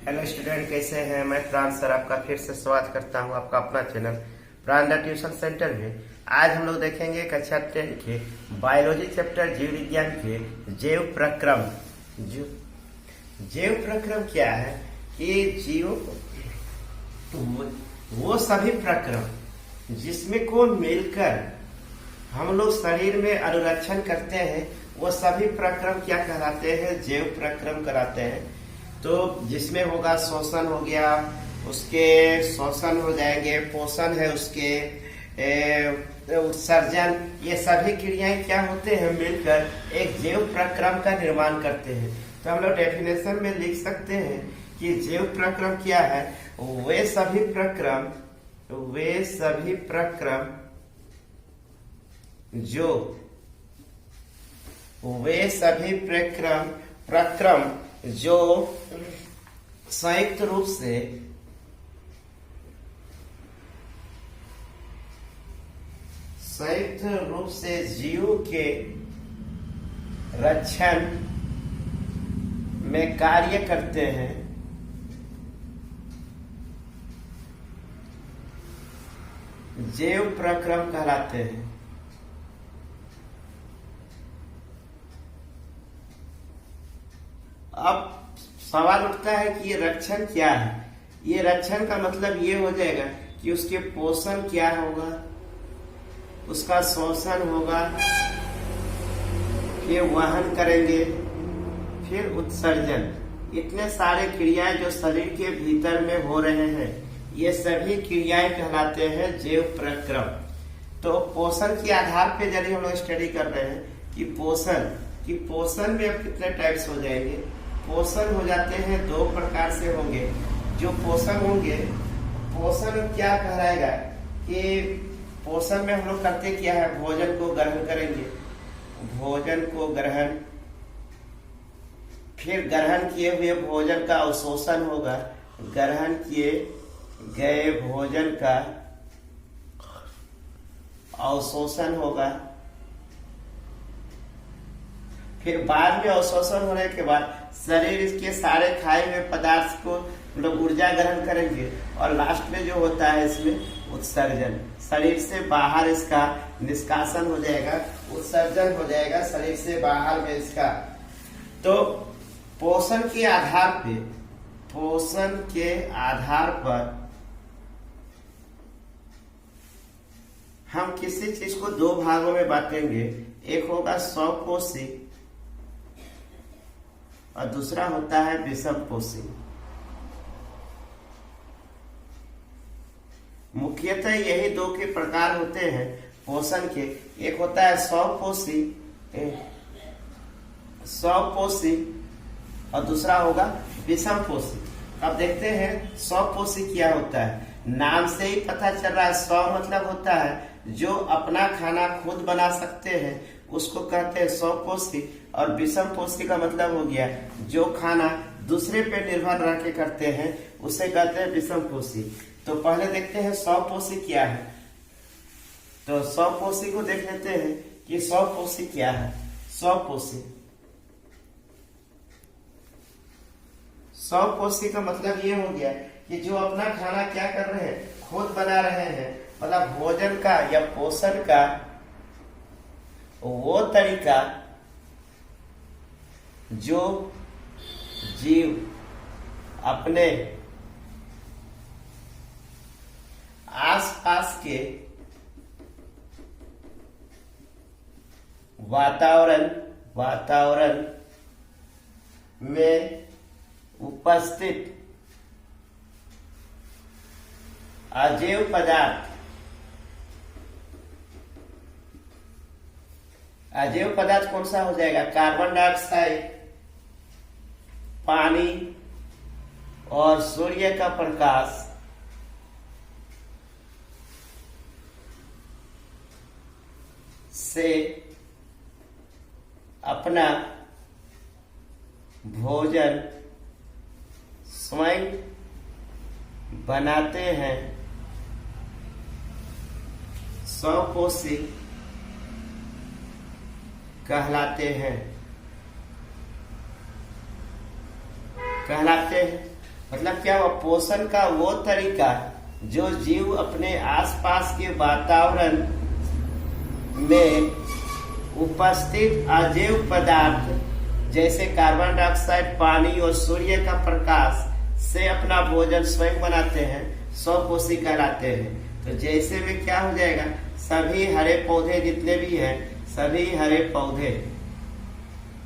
Hello student, कैसे हैं? मैं प्राण सर आपका फिर से स्वागत करता हूं आपका अपना चैनल प्राण ट्यूशन सेंटर में। आज हम लोग देखेंगे कक्षा 10 के बायोलॉजी चैप्टर जीव विज्ञान के जैव प्रक्रम। जैव प्रक्रम क्या है कि जीव वो सभी प्रक्रम जिसमें को मिलकर हम लोग शरीर में अनुरक्षण करते हैं, वो सभी प्रक्रम क्या कहलाते हैं? जैव प्रक्रम कहलाते हैं। तो जिसमें होगा शोषण हो गया, उसके शोषण हो जाएंगे, पोषण है उसके, उत्सर्जन, ये सभी क्रियाएं क्या होते हैं? मिलकर एक जैव प्रक्रम का निर्माण करते हैं। तो हम लोग डेफिनेशन में लिख सकते हैं कि जैव प्रक्रम क्या है? वे सभी प्रक्रम जो संयुक्त रूप से जीव के रक्षण में कार्य करते हैं, जैव प्रक्रम कहलाते हैं। अब सवाल उठता है कि ये रक्षण क्या है? ये रक्षण का मतलब ये हो जाएगा कि उसके पोषण क्या होगा, उसका शोषण होगा, फिर वहन करेंगे, फिर उत्सर्जन। इतने सारे क्रियाएं जो शरीर के भीतर में हो रहे हैं, ये सभी क्रियाएं कहलाते हैं जैव प्रक्रम। तो पोषण के आधार पे यदि हम लोग स्टडी कर रहे हैं कि पोषण में अब कितने टाइप्स हो जाएंगे? पोषण हो जाते हैं दो प्रकार से होंगे। जो पोषण होंगे, पोषण क्या कहलाएगा कि पोषण में हम लोग करते क्या है? भोजन को ग्रहण करेंगे, भोजन को ग्रहण, फिर ग्रहण किए हुए भोजन का अवशोषण होगा, ग्रहण किए गए भोजन का अवशोषण होगा, फिर बाद में अवशोषण होने के बाद शरीर इसके सारे खाए हुए पदार्थ को मतलब ऊर्जा ग्रहण करेंगे, और लास्ट में जो होता है इसमें उत्सर्जन, शरीर से बाहर इसका निष्कासन हो जाएगा, उत्सर्जन हो जाएगा शरीर से बाहर में इसका। तो पोषण के आधार पर हम किसी चीज को दो भागों में बांटेंगे। एक होगा स्वपोषी और दूसरा होता है विषमपोषी। मुख्यतः यही दो के प्रकार होते हैं पोषण के। एक होता है स्वपोषी और दूसरा होगा विषमपोषी। अब देखते हैं स्वपोषी क्या होता है। नाम से ही पता चल रहा है, स्व मतलब होता है जो अपना खाना खुद बना सकते हैं, उसको कहते हैं स्वपोषी। और विषमपोषी का मतलब हो गया जो खाना दूसरे पे निर्भर रह के करते हैं, उसे कहते हैं विषमपोषी। तो पहले देखते हैं स्वपोषी क्या है। तो स्वपोषी को देख लेते हैं कि स्वपोषी क्या है। स्वपोषी का मतलब ये हो गया कि जो अपना खाना क्या कर रहे हैं? खुद बना रहे हैं। मतलब भोजन का या पोषण का वो तरीका जो जीव अपने आसपास के वातावरण में उपस्थित अजैव पदार्थ कौन सा हो जाएगा? कार्बन डाइऑक्साइड, पानी और सूर्य का प्रकाश से अपना भोजन स्वयं बनाते हैं, स्वपोषी कहलाते हैं। मतलब क्या हुआ, पोषण का वो तरीका जो जीव अपने आसपास के वातावरण में उपस्थित अजैव पदार्थ जैसे कार्बन डाइऑक्साइड, पानी और सूर्य का प्रकाश से अपना भोजन स्वयं बनाते हैं, स्वपोषी कहलाते हैं। तो जैसे में क्या हो जाएगा, सभी हरे पौधे जितने भी हैं, सभी हरे पौधे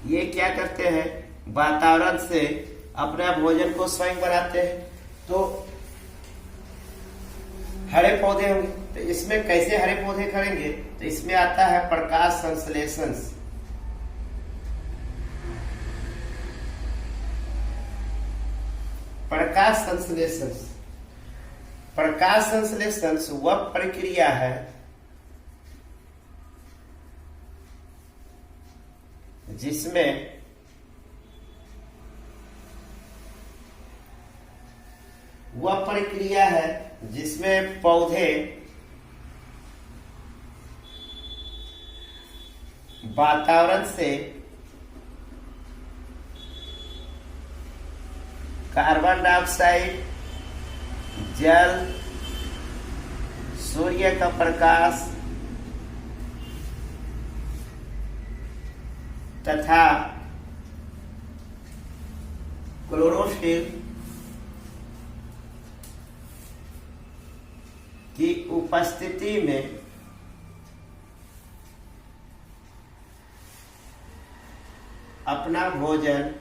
ये क्या करते हैं, वातावरण से अपना भोजन को स्वयं बनाते हैं। तो हरे पौधे होंगे, तो इसमें कैसे हरे पौधे खड़ेंगे, तो इसमें आता है प्रकाश संश्लेषण। प्रकाश संश्लेषण, प्रकाश संश्लेषण वह प्रक्रिया है जिसमें वह प्रक्रिया है जिसमें पौधे वातावरण से कार्बन डाइऑक्साइड, जल, सूर्य का प्रकाश तथा क्लोरोफिल की उपस्थिति में अपना भोजन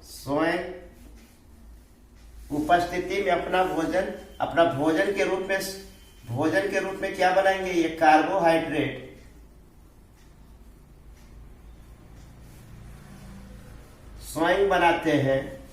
स्वयं, उपस्थिति में अपना भोजन के रूप में क्या बनाएंगे, ये कार्बोहाइड्रेट स्वयं बनाते हैं।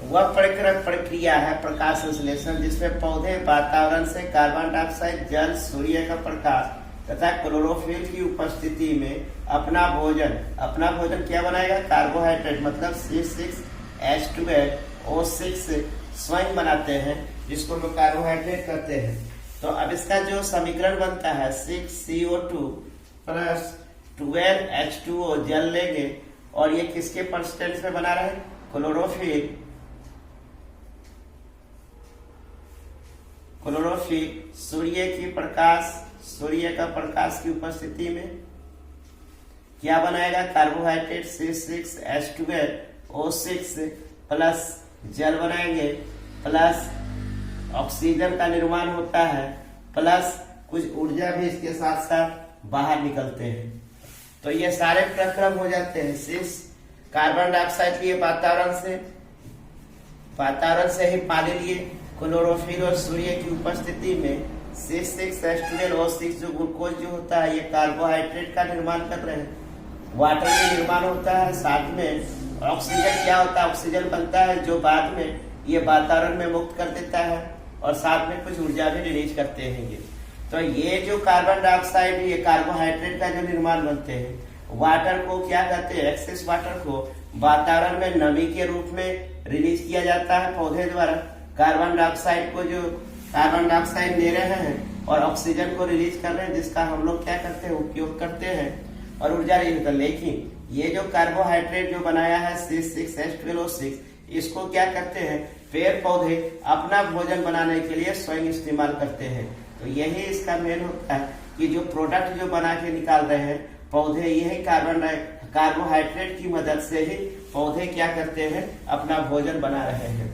वह प्रक्रिया है प्रकाश संश्लेषण जिसमें पौधे वातावरण से कार्बन डाइऑक्साइड, जल, सूर्य का प्रकाश तथा क्लोरोफिल की उपस्थिति में अपना भोजन क्या बनाएगा, कार्बोहाइड्रेट मतलब C6H12O6 स्वयं बनाते हैं, जिसको हम कार्बोहाइड्रेट कहते हैं। तो अब इसका जो समीकरण बनता है 6CO2 प्लस 12H2O जल लेंगे और ये किसके परसेंटेज में बना रहे, क्लोरोफिल सूर्य का प्रकाश की उपस्थिति में क्या बनाएगा, कार्बोहाइड्रेट C6H12O6 प्लस जल बनाएंगे, प्लस ऑक्सीजन का निर्माण होता है, प्लस कुछ ऊर्जा भी इसके साथ साथ बाहर निकलते हैं। तो ये सारे प्रक्रम हो जाते हैं। कार्बन डाइऑक्साइड लिए वातावरण से ही पानी लिए, क्लोरोफिल और सूर्य की उपस्थिति में C6H12O6 जो ग्लूकोज जो होता है, ये कार्बोहाइड्रेट का निर्माण कर रहे हैं, वाटर का निर्माण होता है, साथ में ऑक्सीजन क्या होता है, ऑक्सीजन बनता है जो बाद में ये वातावरण में मुक्त कर देता है और साथ में कुछ ऊर्जा भी रिलीज करते हैं ये। तो ये जो कार्बन डाइऑक्साइड, ये कार्बोहाइड्रेट का जो निर्माण बनते हैं, वाटर को क्या कहते हैं, एक्सेस वाटर को वातावरण में नमी के रूप में रिलीज किया जाता है पौधे द्वारा। कार्बन डाइऑक्साइड को जो कार्बन डाइऑक्साइड ले रहे हैं और ऑक्सीजन को रिलीज कर रहे हैं, जिसका हम लोग क्या करते हैं, उपयोग करते हैं और ऊर्जा रिलीज कर। लेकिन ये जो कार्बोहाइड्रेट जो बनाया है C6H12O6, इसको क्या करते हैं, पेड़ पौधे अपना भोजन बनाने के लिए स्वयं इस्तेमाल करते हैं। तो यही इसका मेन होता है कि जो प्रोडक्ट जो बना के निकाल रहे हैं पौधे, यही कार्बोहाइड्रेट की मदद से ही पौधे क्या करते हैं, अपना भोजन बना रहे हैं।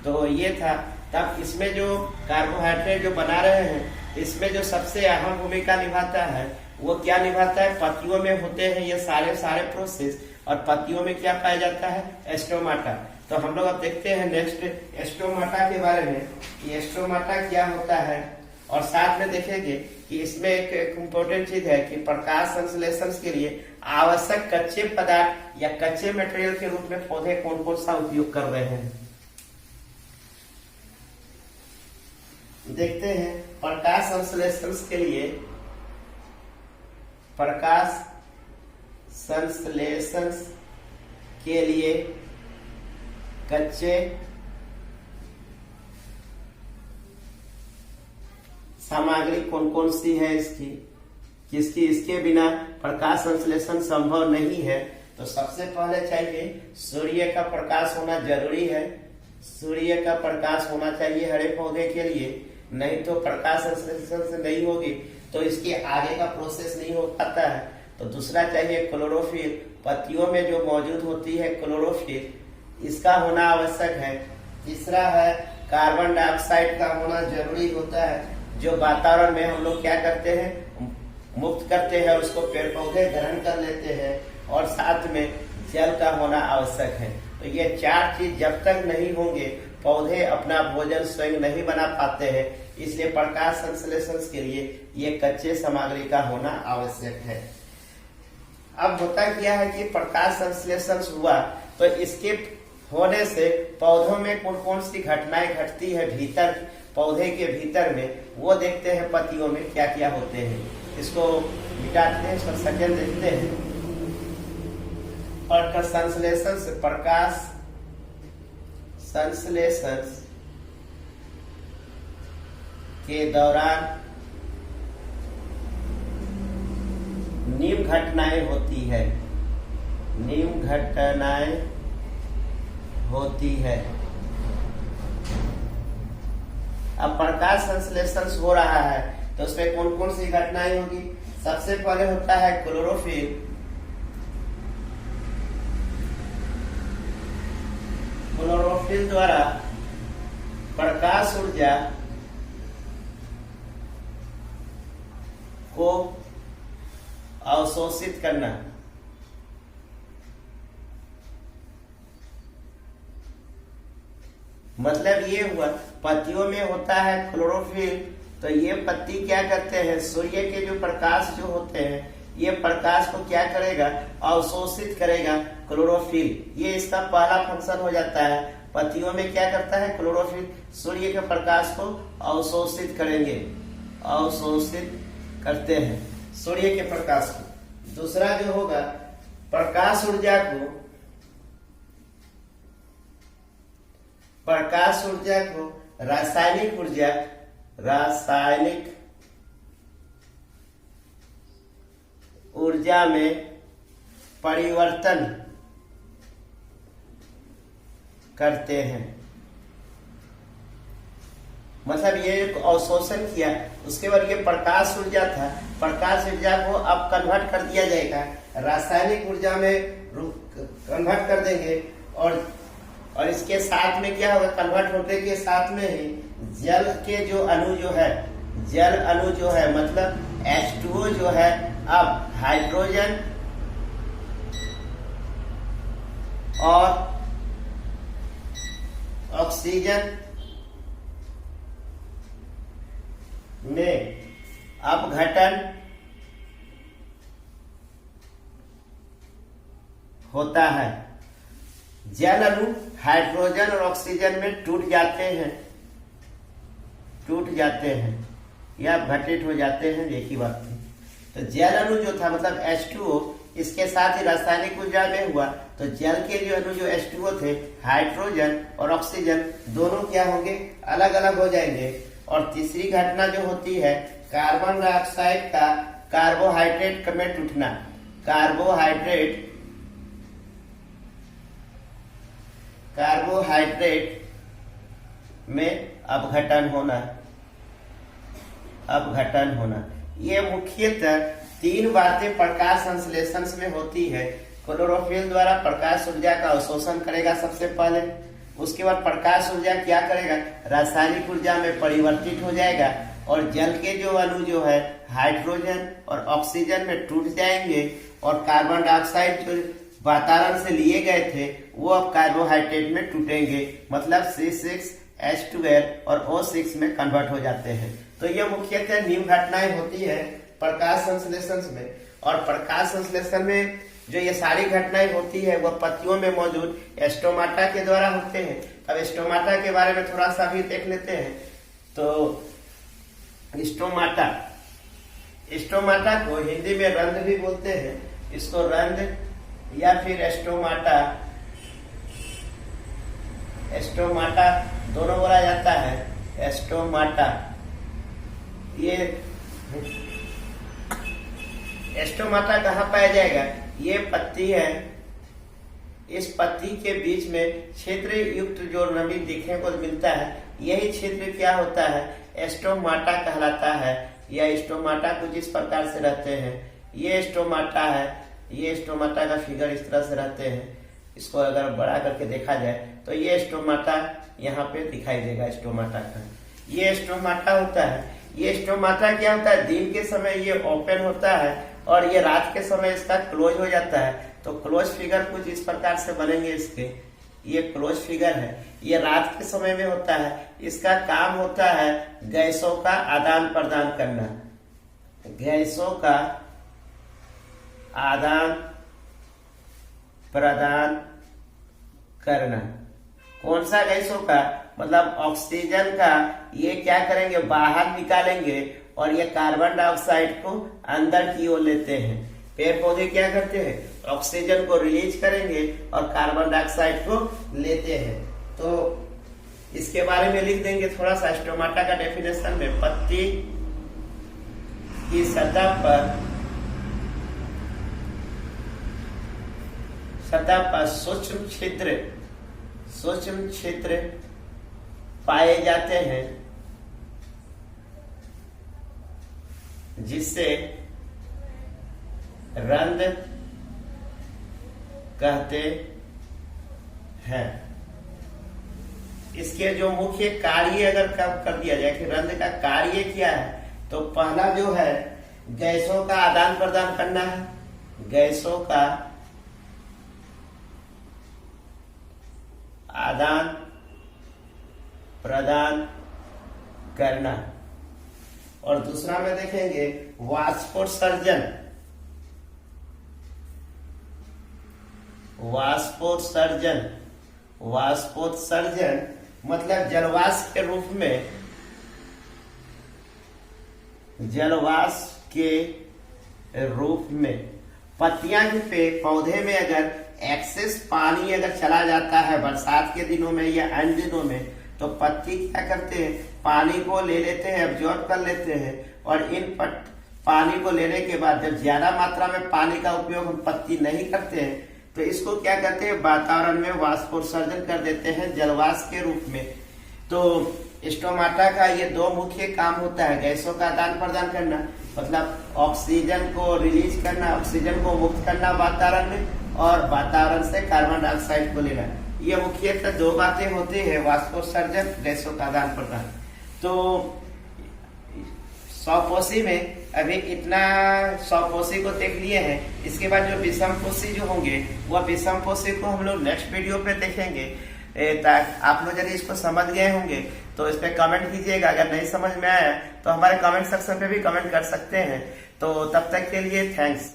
तो ये था। तब इसमें जो कार्बोहाइड्रेट जो बना रहे हैं, इसमें जो सबसे अहम भूमिका निभाता है वो क्या निभाता है, पत्तियों में होते हैं ये सारे प्रोसेस, और पत्तियों में क्या पाया जाता है, स्टोमाटा। तो हम लोग अब देखते हैं नेक्स्ट स्टोमाटा के बारे में, ये स्टोमाटा क्या होता है, और साथ में देखेंगे कि इसमें एक इम्पोर्टेंट चीज है कि प्रकाश संश्लेषण के लिए आवश्यक कच्चे पदार्थ या कच्चे मटेरियल के रूप में पौधे कौन कौन सा उपयोग कर रहे हैं। देखते हैं प्रकाश संश्लेषण के लिए, कच्चे सामग्री कौन कौन सी है इसकी, किसकी इसके बिना प्रकाश संश्लेषण संभव नहीं है। तो सबसे पहले चाहिए सूर्य का प्रकाश होना जरूरी है। सूर्य का प्रकाश होना चाहिए हरे पौधे के लिए, नहीं तो प्रकाश संश्लेषण से नहीं होगी तो इसके आगे का प्रोसेस नहीं हो पाता है। तो दूसरा चाहिए क्लोरोफिल, पत्तियों में जो मौजूद होती है क्लोरोफिल, इसका होना आवश्यक है। तीसरा है कार्बन डाइऑक्साइड का होना जरूरी होता है, जो वातावरण में हम लोग क्या करते हैं, मुक्त करते हैं, उसको पेड़ पौधे ग्रहण कर लेते हैं। और साथ में जल का होना आवश्यक है। तो ये चार चीज जब तक नहीं होंगे पौधे अपना भोजन स्वयं नहीं बना पाते हैं। इसलिए प्रकाश संश्लेषण के लिए ये कच्चे सामग्री का होना आवश्यक है। अब होता क्या है कि प्रकाश संश्लेषण हुआ तो इसके होने से पौधों में कौन कौन सी घटनाएं घटती है भीतर, पौधे के भीतर में, वो देखते हैं। पत्तियों में क्या क्या होते हैं, इसको मिटाते हैं, इसको सेकंड देखते हैं। प्रकाश संश्लेषण से, प्रकाश संश्लेषण के दौरान निम्न घटनाएं होती है, निम्न घटनाएं होती है। अब प्रकाश संश्लेषण हो रहा है तो उसमें कौन कौन सी घटनाएं होगी। सबसे पहले होता है क्लोरोफिल। क्लोरोफिल द्वारा प्रकाश ऊर्जा को अवशोषित करना। मतलब ये हुआ पत्तियों में होता है क्लोरोफिल, तो ये पत्ती क्या करते हैं, सूर्य के जो प्रकाश जो होते हैं ये प्रकाश को क्या करेगा, अवशोषित करेगा क्लोरोफिल। ये इसका पहला फंक्शन हो जाता है। पत्तियों में क्या करता है क्लोरोफिल, सूर्य के प्रकाश को अवशोषित करेंगे, अवशोषित करते हैं सूर्य के प्रकाश को। दूसरा जो होगा प्रकाश ऊर्जा को, प्रकाश ऊर्जा को रासायनिक ऊर्जा, रासायनिक ऊर्जा में परिवर्तन करते हैं। मतलब ये अवशोषण किया, उसके बाद ये प्रकाश ऊर्जा था, प्रकाश ऊर्जा को अब कन्वर्ट कर दिया जाएगा, रासायनिक ऊर्जा में कन्वर्ट कर देंगे। और इसके साथ में क्या होगा, कन्वर्ट होने के साथ में ही जल के जो अणु जो है, जल अणु जो है मतलब H2O जो है, अब हाइड्रोजन और ऑक्सीजन में अपघटन होता है। जल अणु हाइड्रोजन और ऑक्सीजन में टूट जाते हैं, टूट जाते हैं या घटित हो जाते हैं, एक ही बात थी। तो जल अणु जो था मतलब H2O, इसके साथ ही रासायनिक ऊर्जा में हुआ तो जल के जो अणु जो H2O थे, हाइड्रोजन और ऑक्सीजन दोनों क्या होंगे, अलग अलग हो जाएंगे। और तीसरी घटना जो होती है कार्बन डाइऑक्साइड का कार्बोहाइड्रेट में टूटना, कार्बोहाइड्रेट में अपघटन होना, अपघटन होना। ये मुख्यतः तीन बातें प्रकाश संश्लेषण में होती है। क्लोरोफिल द्वारा प्रकाश ऊर्जा का अवशोषण करेगा सबसे पहले, उसके बाद प्रकाश ऊर्जा क्या करेगा, रासायनिक ऊर्जा में परिवर्तित हो जाएगा और जल के जो अणु जो है हाइड्रोजन और ऑक्सीजन में टूट जाएंगे और कार्बन डाइऑक्साइड जो वातावरण से लिए गए थे वो अब कार्बोहाइड्रेट में टूटेंगे, मतलब C6H12 और O6 में कन्वर्ट हो जाते हैं। तो ये मुख्यतः निम्न घटनाएं होती है प्रकाश संश्लेषण में। और प्रकाश संश्लेषण में जो ये सारी घटनाएं होती है वह पत्तियों में मौजूद स्टोमाटा के द्वारा होते हैं। अब स्टोमाटा के बारे में थोड़ा सा भी देख लेते हैं। तो स्टोमाटा, स्टोमाटा को हिंदी में रंध्र भी बोलते हैं, इसको रंध्र या फिर स्टोमाटा, स्टोमाटा दोनों बोला जाता है। स्टोमाटा ये स्टोमाटा कहाँ पाया जाएगा? ये पत्ती है, इस पत्ती के बीच में क्षेत्र युक्त जो नमी देखने को मिलता है, यही क्षेत्र क्या होता है? स्टोमाटा कहलाता है। या स्टोमाटा कुछ इस प्रकार से रहते हैं। ये स्टोमाटा है, ये स्टोमाटा का फिगर इस तरह से रहते हैं। इसको अगर बड़ा करके देखा जाए तो ये स्टोमाटा यहाँ पे दिखाई देगा। स्टोमाटा का ये स्टोमाटा होता है। ये स्टोमाटा क्या होता है? दिन के समय ये ओपन होता है और ये रात के समय इसका क्लोज हो जाता है। तो क्लोज फिगर कुछ इस प्रकार से बनेंगे इसके। ये क्लोज फिगर है, ये रात के समय में होता है। इसका काम होता है गैसों का आदान प्रदान करना, गैसों का आदान प्रदान करना। कौन सा गैसों का? मतलब ऑक्सीजन का। ये क्या करेंगे? बाहर निकालेंगे और ये कार्बन डाइऑक्साइड को अंदर की ओर लेते हैं। पेड़ पौधे क्या करते हैं? ऑक्सीजन को रिलीज करेंगे और कार्बन डाइऑक्साइड को लेते हैं। तो इसके बारे में लिख देंगे थोड़ा सा स्टोमाटा का डेफिनेशन में। पत्ती की सतह पर सूक्ष्म छिद्र पाए जाते हैं, जिससे रंध्र कहते हैं। इसके जो मुख्य कार्य अगर कर दिया जाए कि रंध्र का कार्य क्या है, तो पहला जो है गैसों का आदान प्रदान करना है। गैसों का आदान प्रदान करना। और दूसरा में देखेंगे वाष्पोत्सर्जन। वाष्पोत्सर्जन मतलब जलवाष्प के रूप में, पत्तियां पे पौधे में अगर एक्सेस पानी अगर चला जाता है बरसात के दिनों में या अन्य दिनों में, तो पत्ती क्या करते हैं? पानी को ले लेते हैं, एब्जॉर्ब कर लेते हैं। और इन पानी को लेने के बाद जब ज्यादा मात्रा में पानी का उपयोग हम पत्ती नहीं करते हैं, तो इसको क्या करते हैं? वातावरण में वाष्पोत्सर्जन कर देते हैं जलवाष्प के रूप में। तो स्टोमाटा का ये दो मुख्य काम होता है, गैसों का आदान प्रदान करना, मतलब ऑक्सीजन को रिलीज करना, ऑक्सीजन को मुक्त करना वातावरण में, और वातावरण से कार्बन डाइऑक्साइड को लेना। ये मुख्यतः दो बातें होती है, वाष्पोत्सर्जन, गैसों का आदान प्रदान। तो सौपोषी में अभी इतना सौपोषी को देख लिए हैं। इसके बाद जो विषमपोषी जो होंगे, वह विषमपोषी को हम लोग नेक्स्ट वीडियो पे देखेंगे। ताकि आप लोग यदि इसको समझ गए होंगे तो इस पे कमेंट कीजिएगा। अगर नहीं समझ में आया तो हमारे कमेंट सेक्शन पे भी कमेंट कर सकते हैं। तो तब तक के लिए थैंक्स।